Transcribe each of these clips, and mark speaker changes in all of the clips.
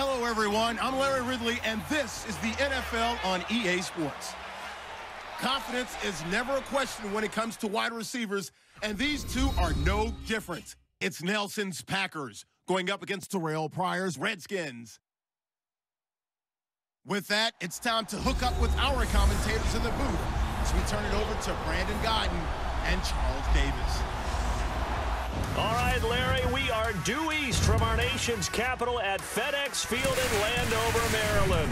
Speaker 1: Hello, everyone. I'm Larry Ridley, and this is the NFL on EA Sports. Confidence is never a question when it comes to wide receivers, and these two are no different. It's Nelson's Packers going up against Terrell Pryor's Redskins. With that, it's time to hook up with our commentators in the booth as we turn it over to Brandon Godden and Charles Davis.
Speaker 2: All right, Larry, we are due east from our nation's capital at FedEx Field in Landover, Maryland.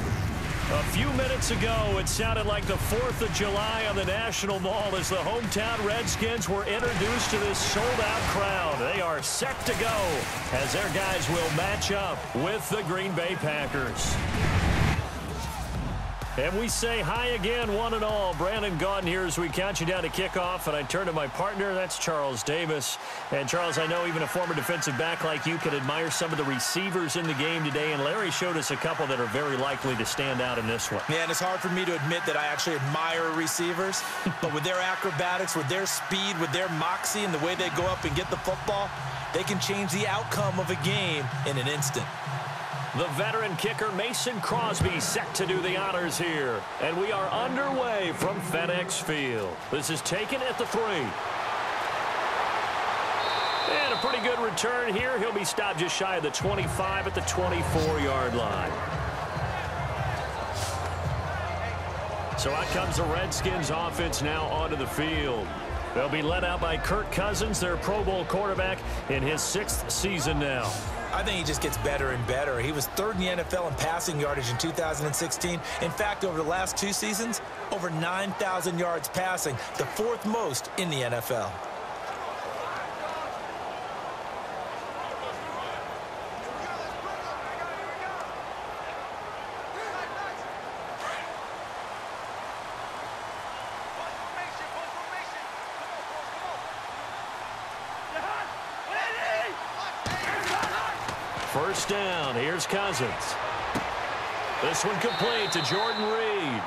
Speaker 2: A few minutes ago, it sounded like the 4th of July on the National Mall as the hometown Redskins were introduced to this sold-out crowd. They are set to go as their guys will match up with the Green Bay Packers. And we say hi again, one and all. Brandon Gaudin here as we count you down to kickoff. And I turn to my partner, that's Charles Davis. And, Charles, I know even a former defensive back like you can admire some of the receivers in the game today. And Larry showed us a couple that are very likely to stand out in this one.
Speaker 3: Yeah, and it's hard for me to admit that I actually admire receivers. But with their acrobatics, with their speed, with their moxie, and the way they go up and get the football, they can change the outcome of a game in an instant.
Speaker 2: The veteran kicker Mason Crosby set to do the honors here. And we are underway from FedEx Field. This is taken at the 3. And a pretty good return here. He'll be stopped just shy of the 25 at the 24-yard line. So out comes the Redskins offense now onto the field. They'll be led out by Kirk Cousins, their Pro Bowl quarterback, in his 6th season now.
Speaker 3: I think he just gets better and better. He was 3rd in the NFL in passing yardage in 2016. In fact, over the last 2 seasons, over 9,000 yards passing, the 4th most in the NFL.
Speaker 2: First down, here's Cousins. This one complete to Jordan Reed.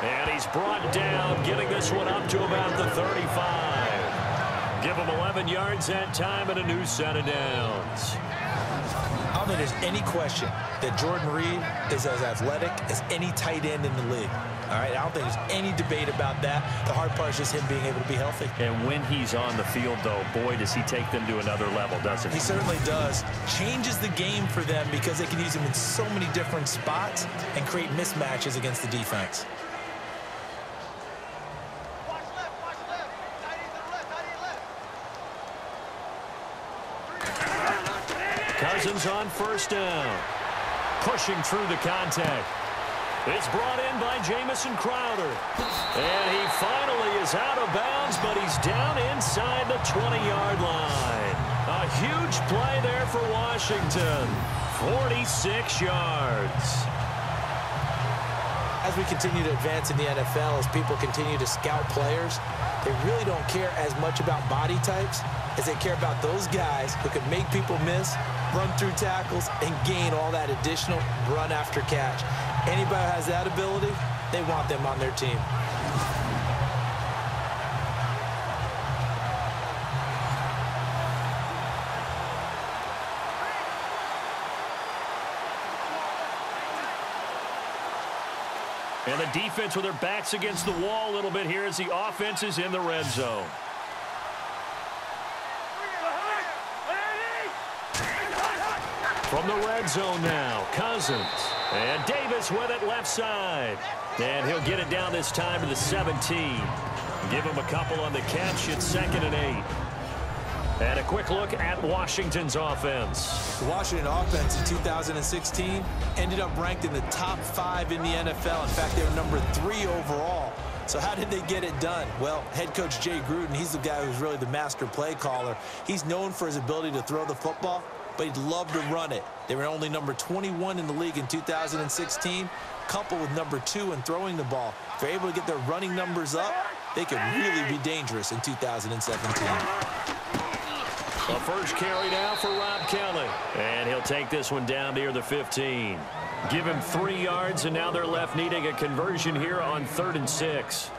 Speaker 2: And he's brought down, getting this one up to about the 35. Give him 11 yards that time and a new set of downs.
Speaker 3: I don't think there's any question that Jordan Reed is as athletic as any tight end in the league. All right, I don't think there's any debate about that. The hard part is just him being able to be healthy.
Speaker 2: And when he's on the field, though, boy, does he take them to another level, doesn't he?
Speaker 3: He certainly does. Changes the game for them because they can use him in so many different spots and create mismatches against the defense.
Speaker 2: Cousins on first down. Pushing through the contact. It's brought in by Jamison Crowder. And he finally is out of bounds, but he's down inside the 20-yard line. A huge play there for Washington. 46 yards.
Speaker 3: As we continue to advance in the NFL, as people continue to scout players, they really don't care as much about body types as they care about those guys who can make people miss, run through tackles, and gain all that additional run after catch. Anybody who has that ability, they want them on their team.
Speaker 2: And the defense with their backs against the wall a little bit here as the offense is in the red zone. From the red zone now, Cousins. And Davis with it left side. And he'll get it down this time to the 17. Give him a couple on the catch. It's 2nd and 8. And a quick look at Washington's offense.
Speaker 3: The Washington offense in 2016 ended up ranked in the top 5 in the NFL. In fact, they were number 3 overall. So how did they get it done? Well, head coach Jay Gruden, he's the guy who's really the master play caller. He's known for his ability to throw the football, but he'd love to run it. They were only number 21 in the league in 2016, coupled with number 2 in throwing the ball. If they're able to get their running numbers up, they could really be dangerous in 2017.
Speaker 2: The first carry now for Rob Kelly. And he'll take this one down near the 15. Give him 3 yards, and now they're left needing a conversion here on 3rd and 6.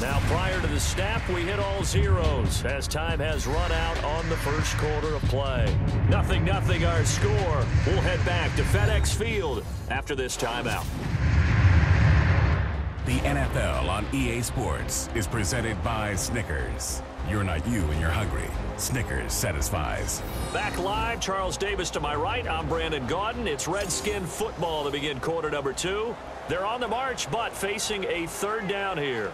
Speaker 2: Now, prior to the snap, we hit all zeros as time has run out on the first quarter of play. 0-0 our score. We'll head back to FedEx Field after this timeout.
Speaker 4: The NFL on EA Sports is presented by Snickers. You're not you and you're hungry. Snickers satisfies.
Speaker 2: Back live, Charles Davis to my right. I'm Brandon Gaudin. It's Redskin football to begin quarter number 2. They're on the march, but facing a third down here.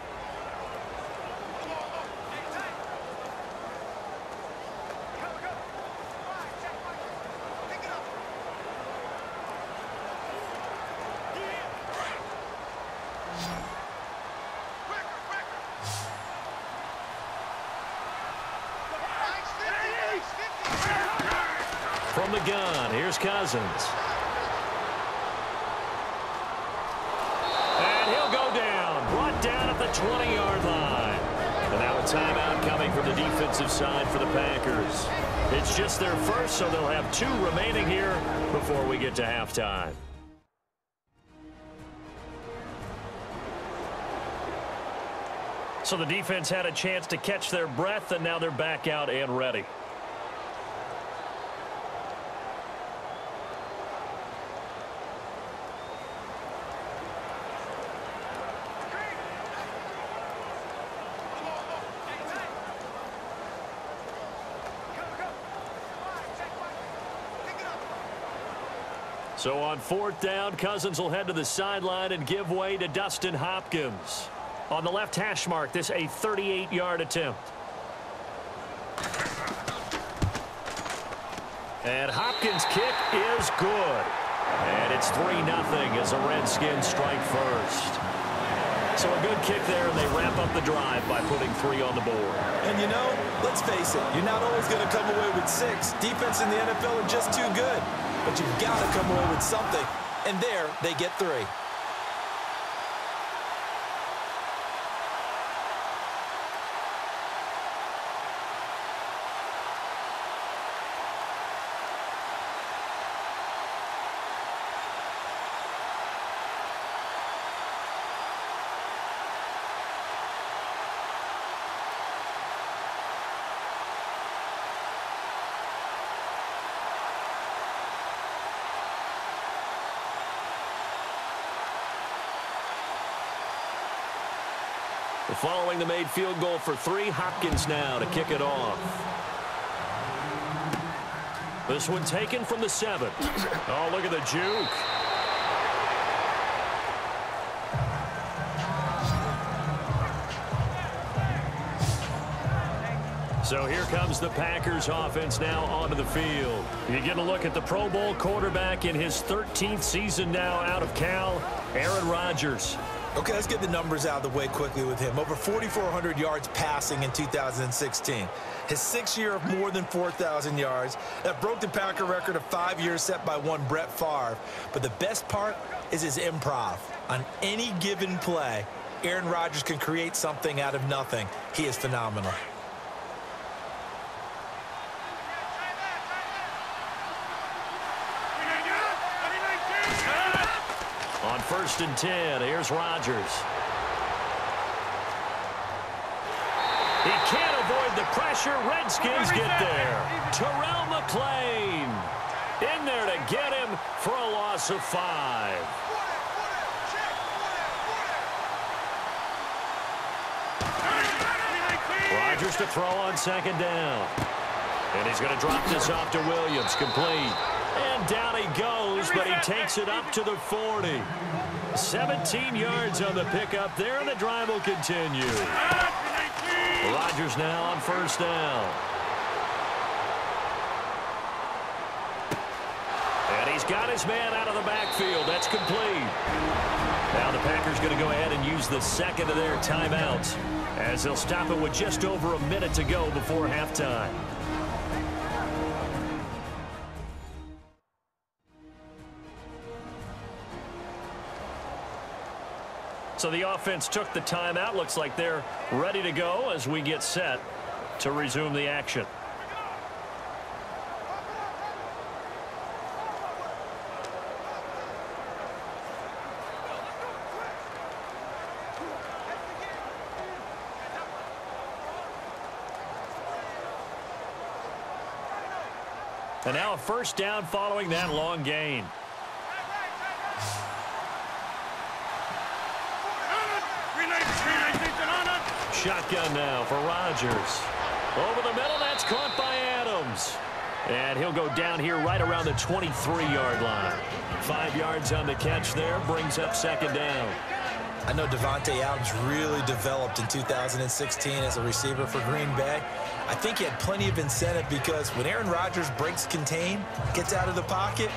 Speaker 2: From the gun, here's Cousins. And he'll go down, brought down at the 20-yard line. And now a timeout coming from the defensive side for the Packers. It's just their first, so they'll have 2 remaining here before we get to halftime. So the defense had a chance to catch their breath, and now they're back out and ready. So on 4th down, Cousins will head to the sideline and give way to Dustin Hopkins. On the left hash mark, this a 38-yard attempt. And Hopkins' kick is good. And it's 3-0 as the Redskins strike first. So a good kick there, and they wrap up the drive by putting 3 on the board.
Speaker 3: And you know, let's face it, you're not always going to come away with 6. Defense in the NFL are just too good. But you've got to come away with something. And there, they get 3.
Speaker 2: Following the made field goal for 3, Hopkins now to kick it off. This one taken from the 7. Oh, look at the juke. So here comes the Packers offense now onto the field. You get a look at the Pro Bowl quarterback in his 13th season now out of Cal, Aaron Rodgers.
Speaker 3: Okay, let's get the numbers out of the way quickly with him. Over 4,400 yards passing in 2016. His 6th year of more than 4,000 yards. That broke the Packer record of 5 years set by one Brett Favre. But the best part is his improv. On any given play, Aaron Rodgers can create something out of nothing. He is phenomenal.
Speaker 2: On 1st and 10, here's Rodgers. He can't avoid the pressure. Redskins get there. Terrell McClain in there to get him for a loss of 5. Rodgers to throw on 2nd down. And he's going to drop this off to Williams. Complete. And down he goes, but he takes it up to the 40. 17 yards on the pickup there, and the drive will continue. Rodgers now on 1st down. And he's got his man out of the backfield. That's complete. Now the Packers going to go ahead and use the 2nd of their timeouts as they'll stop it with just over a minute to go before halftime. So the offense took the timeout. Looks like they're ready to go as we get set to resume the action. And now a first down following that long gain. Shotgun now for Rodgers. Over the middle, that's caught by Adams. And he'll go down here right around the 23-yard line. 5 yards on the catch there, brings up second down.
Speaker 3: I know Devontae Adams really developed in 2016 as a receiver for Green Bay. I think he had plenty of incentive because when Aaron Rodgers breaks contain, gets out of the pocket,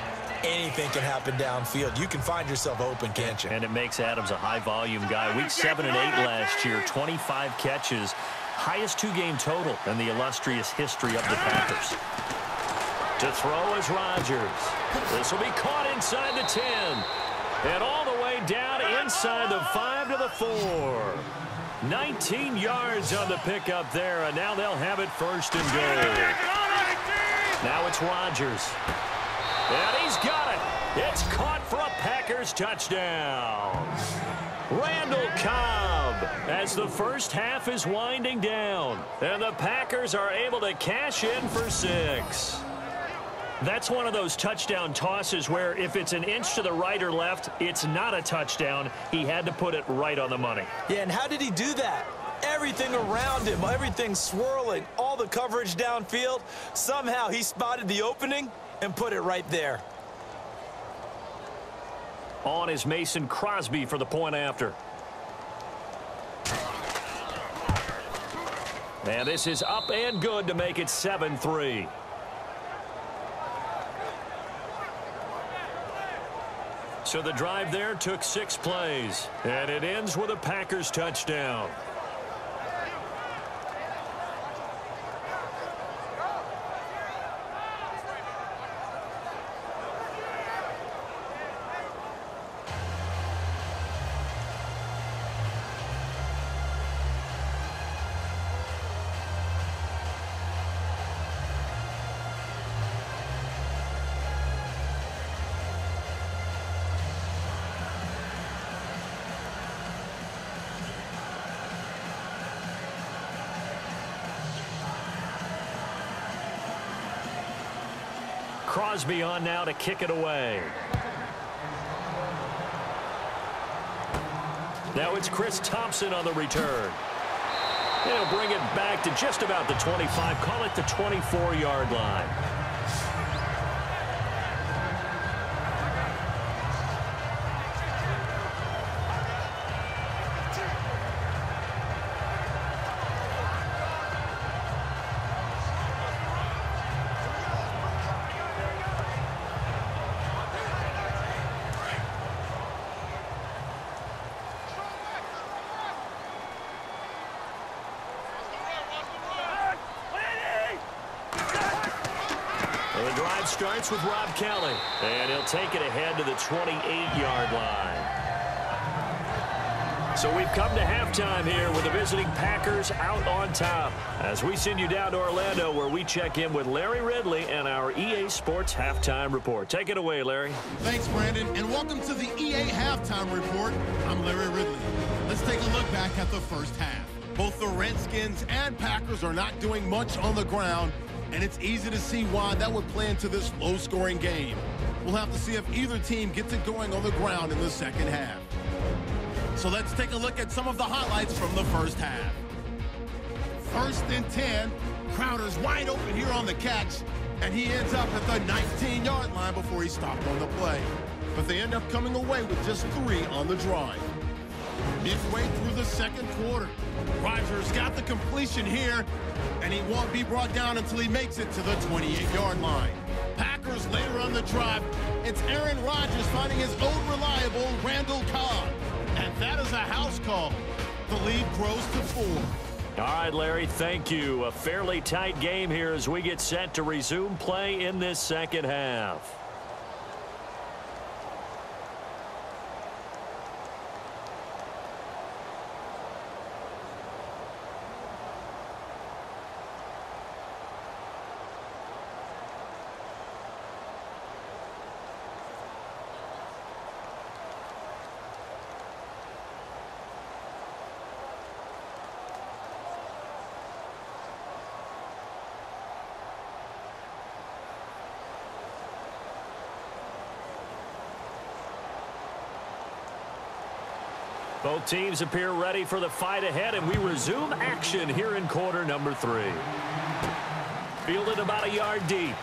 Speaker 3: anything can happen downfield. You can find yourself open, can't you?
Speaker 2: And it makes Adams a high-volume guy. Week 7 and 8 last year, 25 catches. Highest two-game total in the illustrious history of the Packers. To throw is Rodgers. This will be caught inside the 10. And all the way down inside the 5 to the 4. 19 yards on the pickup there, and now they'll have it first and goal. Now it's Rodgers. And he's got it. It's caught for a Packers touchdown. Randall Cobb as the first half is winding down. And the Packers are able to cash in for 6. That's one of those touchdown tosses where if it's an inch to the right or left, it's not a touchdown. He had to put it right on the money.
Speaker 3: Yeah, and how did he do that? Everything around him, everything swirling, all the coverage downfield. Somehow he spotted the opening and put it right there.
Speaker 2: On is Mason Crosby for the point after. And this is up and good to make it 7-3. So the drive there took 6 plays, and it ends with a Packers touchdown. Crosby on now to kick it away. Now it's Chris Thompson on the return. He'll bring it back to just about the 25. Call it the 24-yard line. The drive starts with Rob Kelly, and he'll take it ahead to the 28-yard line. So we've come to halftime here with the visiting Packers out on top. As we send you down to Orlando, where we check in with Larry Ridley and our EA Sports Halftime Report. Take it away, Larry.
Speaker 1: Thanks, Brandon, and welcome to the EA Halftime Report. I'm Larry Ridley. Let's take a look back at the first half. Both the Redskins and Packers are not doing much on the ground, and it's easy to see why that would play into this low-scoring game. We'll have to see if either team gets it going on the ground in the second half. So let's take a look at some of the highlights from the first half. 1st and 10. Crowder's wide open here on the catch, and he ends up at the 19-yard line before he stopped on the play. But they end up coming away with just 3 on the drive. Midway through the second quarter, Rodgers got the completion here, and he won't be brought down until he makes it to the 28-yard line. Packers later on the drive, it's Aaron Rodgers finding his old reliable Randall Cobb. And that is a house call. The lead grows to 4.
Speaker 2: All right, Larry, thank you. A fairly tight game here as we get set to resume play in this second half. Both teams appear ready for the fight ahead, and we resume action here in quarter number 3. Fielded about a yard deep.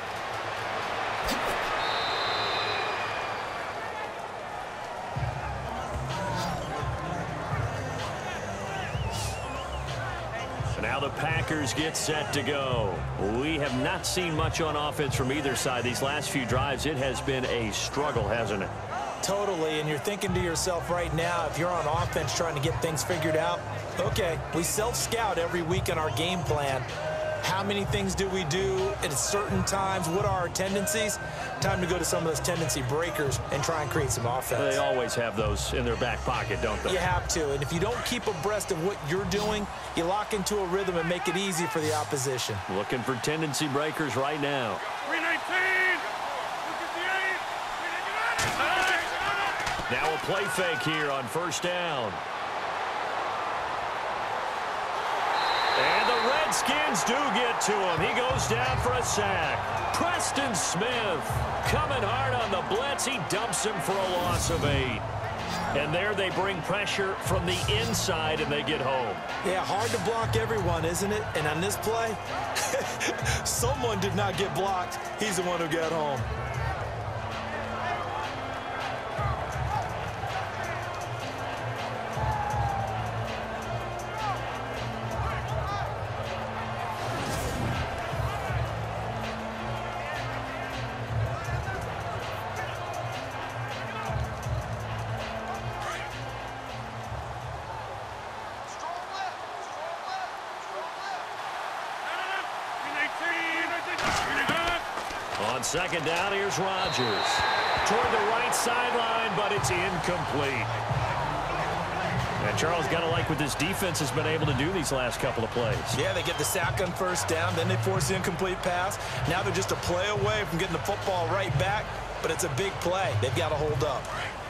Speaker 2: Now the Packers get set to go. We have not seen much on offense from either side. These last few drives, it has been a struggle, hasn't it?
Speaker 3: Totally, and you're thinking to yourself right now, if you're on offense trying to get things figured out, okay, we self-scout every week in our game plan. How many things do we do at certain times? What are our tendencies? Time to go to some of those tendency breakers and try and create some offense.
Speaker 2: They always have those in their back pocket, don't they?
Speaker 3: You have to, and if you don't keep abreast of what you're doing, you lock into a rhythm and make it easy for the opposition.
Speaker 2: Looking for tendency breakers right now.
Speaker 5: 319!
Speaker 2: Now a play fake here on first down. And the Redskins do get to him. He goes down for a sack. Preston Smith coming hard on the blitz. He dumps him for a loss of 8. And there they bring pressure from the inside, and they get home.
Speaker 3: Yeah, hard to block everyone, isn't it? And on this play, someone did not get blocked. He's the one who got home.
Speaker 2: On second down, here's Rodgers. Toward the right sideline, but it's incomplete. And Charles, got to like what this defense has been able to do these last couple of plays.
Speaker 3: Yeah, they get the sack on first down, then they force the incomplete pass. Now they're just a play away from getting the football right back, but it's a big play. They've got to hold up.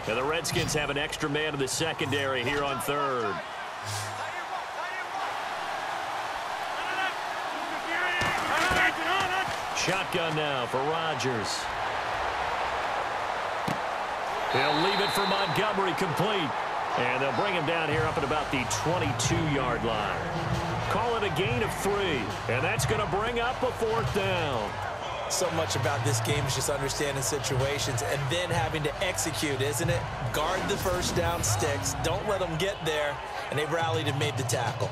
Speaker 2: And the Redskins have an extra man in the secondary here on third. Shotgun now for Rodgers. He'll leave it for Montgomery, complete. And they'll bring him down here up at about the 22-yard line. Call it a gain of 3. And that's going to bring up a 4th down.
Speaker 3: So much about this game is just understanding situations and then having to execute, isn't it? Guard the first down sticks. Don't let them get there. And they rallied and made the tackle.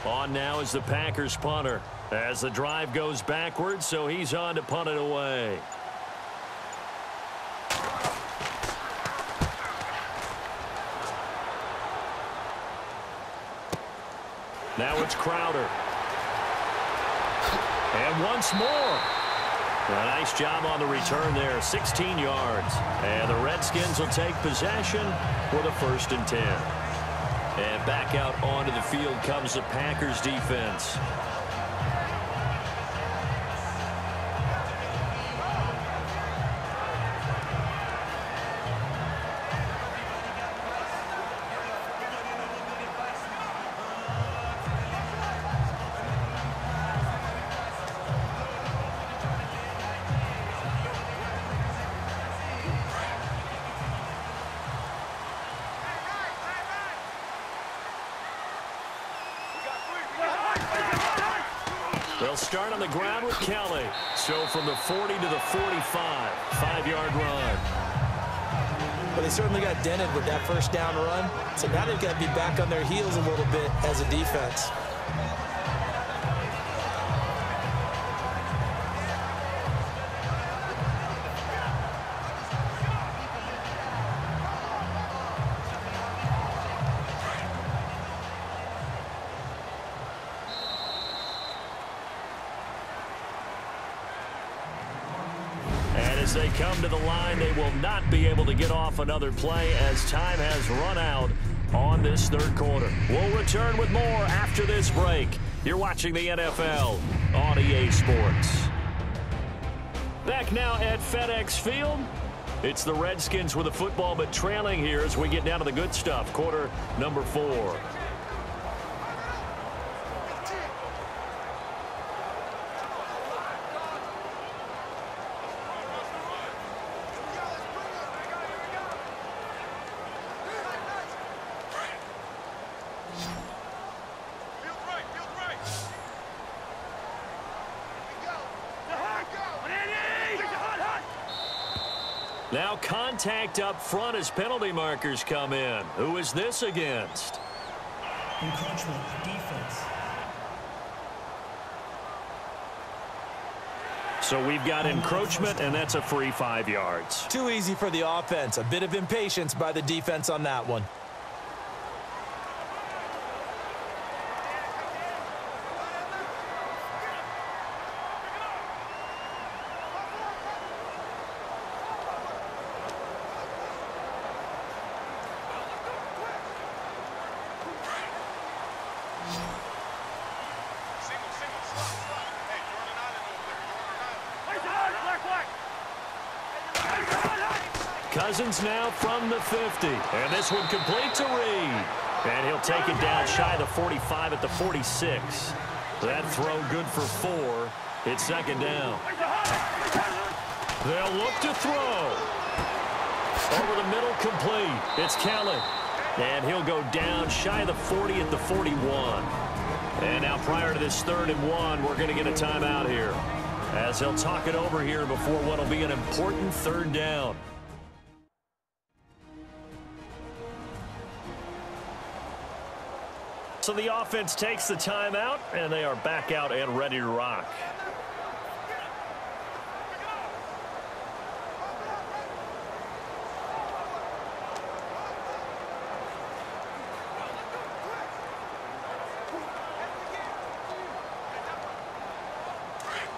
Speaker 2: On now is the Packers punter as the drive goes backwards, so he's on to punt it away. Now it's Crowder. And once more. A nice job on the return there, 16 yards. And the Redskins will take possession with a 1st and 10. And back out onto the field comes the Packers defense. They'll start on the ground with Kelly. So from the 40 to the 45, 5-yard run.
Speaker 3: Well, they certainly got dented with that first down run. So now they've got to be back on their heels a little bit as a defense.
Speaker 2: As they come to the line, they will not be able to get off another play as time has run out on this third quarter. We'll return with more after this break. You're watching the NFL on EA Sports. Back now at FedEx Field. It's the Redskins with the football, but trailing here as we get down to the good stuff. Quarter number 4. Now contact up front as penalty markers come in. Who is this against?
Speaker 5: Encroachment, defense.
Speaker 2: So we've got encroachment, and that's a free 5 yards.
Speaker 3: Too easy for the offense. A bit of impatience by the defense on that one.
Speaker 2: Cousins now from the 50, and this one complete to Reed. And he'll take it down shy of the 45 at the 46. That throw good for 4. It's second down. They'll look to throw. Over the middle, complete. It's Kelly. And he'll go down shy of the 40 at the 41. And now prior to this 3rd and 1, we're going to get a timeout here, as he'll talk it over here before what will be an important 3rd down. So the offense takes the timeout, and they are back out and ready to rock.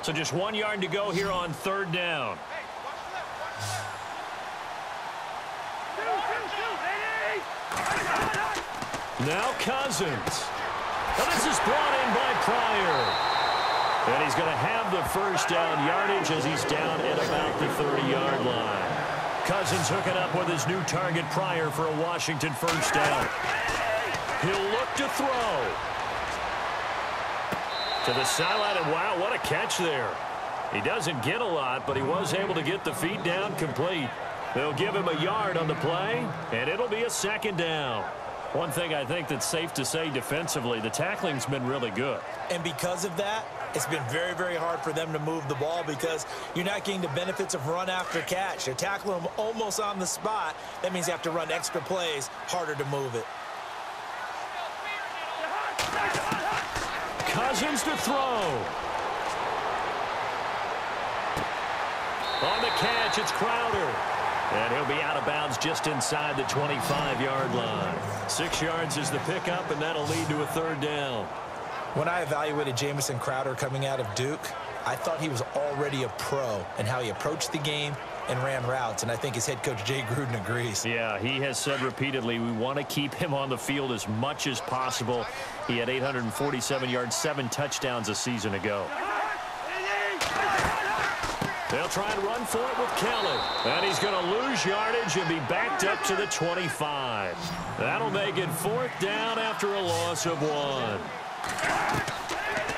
Speaker 2: So just 1 yard to go here on 3rd down. Now Cousins. And this is brought in by Pryor. And he's going to have the 1st down yardage as he's down at about the 30-yard line. Cousins hooking up with his new target Pryor for a Washington 1st down. He'll look to throw. To the sideline, and wow, what a catch there. He doesn't get a lot, but he was able to get the feet down complete. They'll give him a yard on the play, and it'll be a 2nd down. One thing I think that's safe to say defensively, the tackling's been really good.
Speaker 3: And because of that, it's been very, very hard for them to move the ball because you're not getting the benefits of run after catch. They're tackling them almost on the spot. That means you have to run extra plays, harder to move it.
Speaker 2: Cousins to throw. On the catch, it's Crowder. And he'll be out of bounds just inside the 25-yard line. 6 yards is the pickup, and that'll lead to a 3rd down.
Speaker 3: When I evaluated Jamison Crowder coming out of Duke, I thought he was already a pro in how he approached the game and ran routes, and I think his head coach Jay Gruden agrees.
Speaker 2: Yeah, he has said repeatedly we want to keep him on the field as much as possible. He had 847 yards, 7 touchdowns a season ago. They'll try and run for it with Kelly. And he's going to lose yardage and be backed up to the 25. That'll make it 4th down after a loss of 1.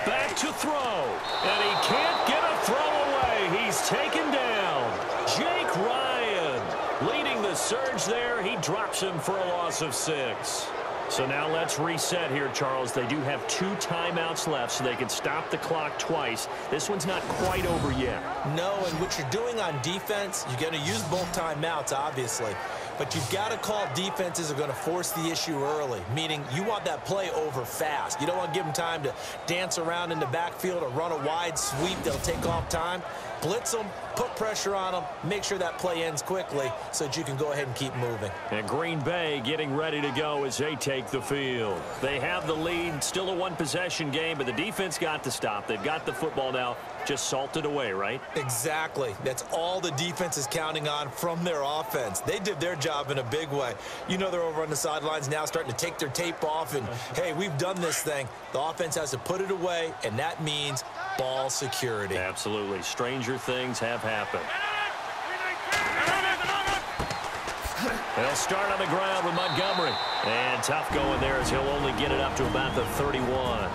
Speaker 2: Back to throw. And he can't get a throw away. He's taken down. Jake Ryan leading the surge there. He drops him for a loss of 6. So now let's reset here, Charles. They do have 2 timeouts left, so they can stop the clock twice. This one's not quite over yet.
Speaker 3: No, and what you're doing on defense, you're going to use both timeouts, obviously. But you've got to call defenses are going to force the issue early, meaning you want that play over fast. You don't want to give them time to dance around in the backfield or run a wide sweep that'll take off time. Blitz them, put pressure on them, make sure that play ends quickly so that you can go ahead and keep moving.
Speaker 2: And Green Bay getting ready to go as they take the field. They have the lead, still a 1-possession game, but the defense got to stop. They've got the football now, just salted away, right?
Speaker 3: Exactly. That's all the defense is counting on from their offense. They did their job in a big way. You know they're over on the sidelines now starting to take their tape off and, hey, we've done this thing. The offense has to put it away, and that means ball security.
Speaker 2: Absolutely. Stranger things have happened. They'll start on the ground with Montgomery. And tough going there as he'll only get it up to about the 31.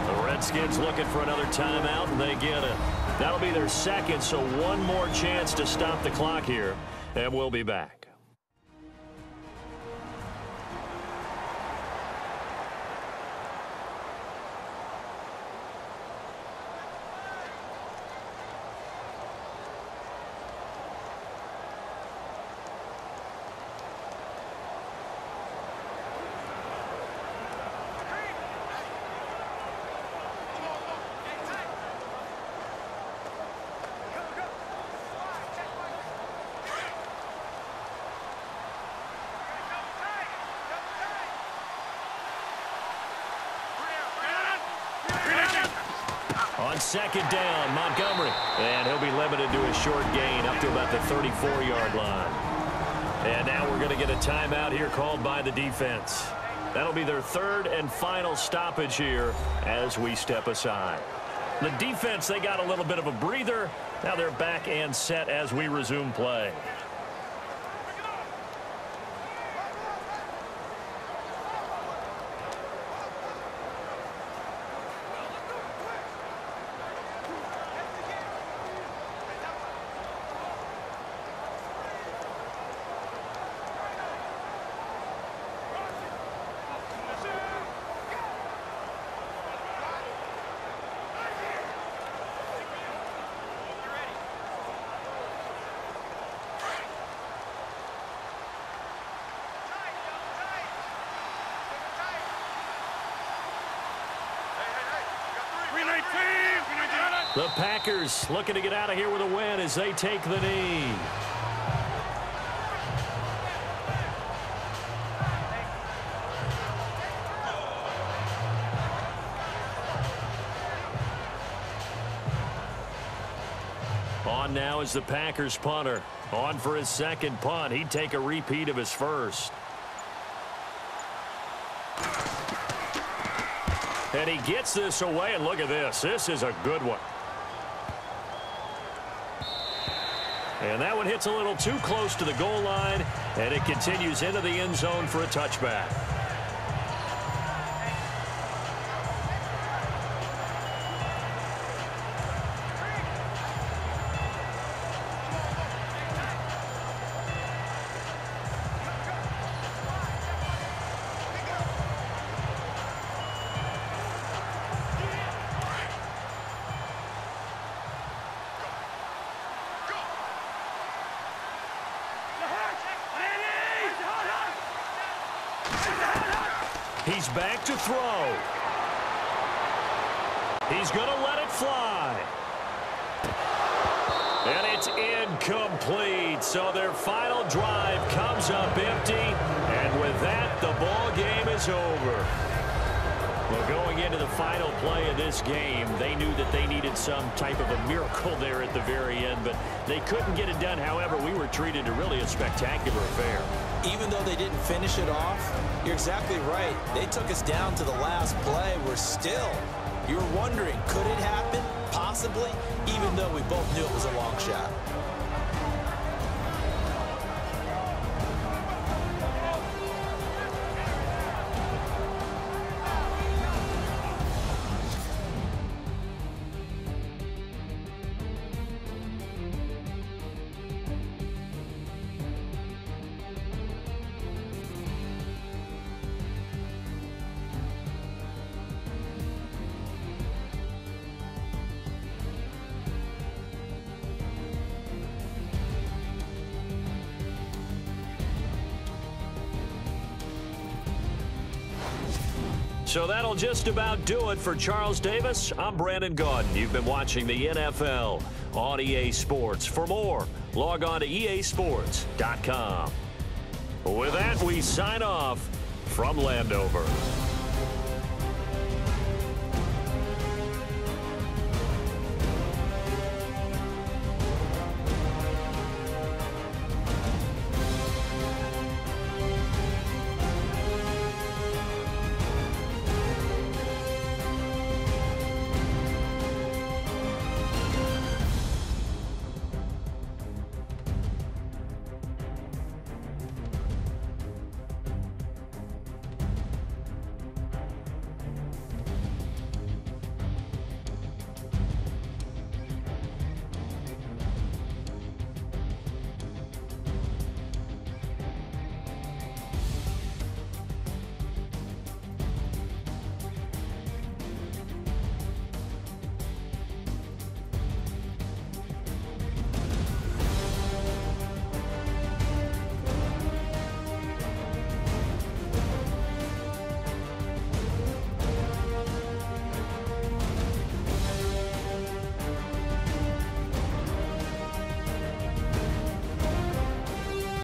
Speaker 2: The Redskins looking for another timeout, and they get it. That'll be their 2nd, so one more chance to stop the clock here, and we'll be back. On second down, Montgomery. And he'll be limited to a short gain up to about the 34-yard line. And now we're going to get a timeout here called by the defense. That'll be their third and final stoppage here as we step aside. The defense, they got a little bit of a breather. Now they're back and set as we resume play. The Packers looking to get out of here with a win as they take the knee. On now is the Packers punter. On for his second punt. He'd take a repeat of his first. And he gets this away, and look at this. This is a good one. And that one hits a little too close to the goal line, and it continues into the end zone for a touchback. He's back to throw. He's going to let it fly. And it's incomplete. So their final drive comes up empty. And with that, the ball game is over. Well, going into the final play of this game, they knew that they needed some type of a miracle there at the very end, but they couldn't get it done. However, we were treated to really a spectacular affair.
Speaker 3: Even though they didn't finish it off, you're exactly right. They took us down to the last play. You're wondering, could it happen? Possibly, even though we both knew it was a long shot.
Speaker 2: So that'll just about do it for Charles Davis. I'm Brandon Gaudin. You've been watching the NFL on EA Sports. For more, log on to easports.com. With that, we sign off from Landover.